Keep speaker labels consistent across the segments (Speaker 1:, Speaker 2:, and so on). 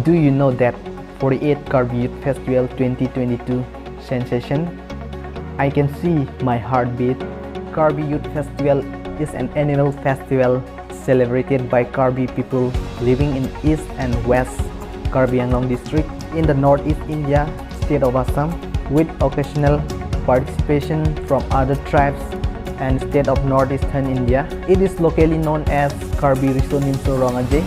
Speaker 1: Do you know that 48th Karbi Youth Festival 2022 sensation? I can see my heartbeat. Karbi Youth Festival is an annual festival celebrated by Karbi people living in East and West Karbi Anglong district in the Northeast India state of Assam, with occasional participation from other tribes and state of Northeastern India. It is locally known as Karbi Risonimso Rongaje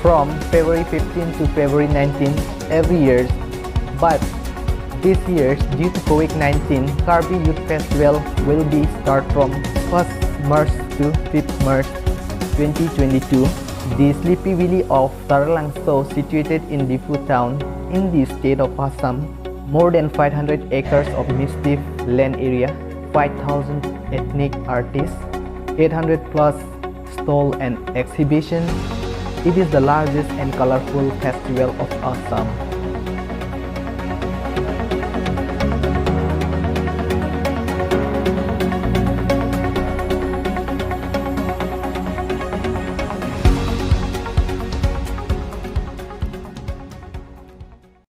Speaker 1: from February 15 to February 19 every year, but this year, due to COVID-19, Karbi Youth Festival will be start from 1st March to 5th March 2022. The sleepy village of Taralangso, situated in Diphu town in the state of Assam, more than 500 acres of mischief land area, 5,000 ethnic artists, 800 plus stall and exhibition. It is the largest and colorful festival of Assam.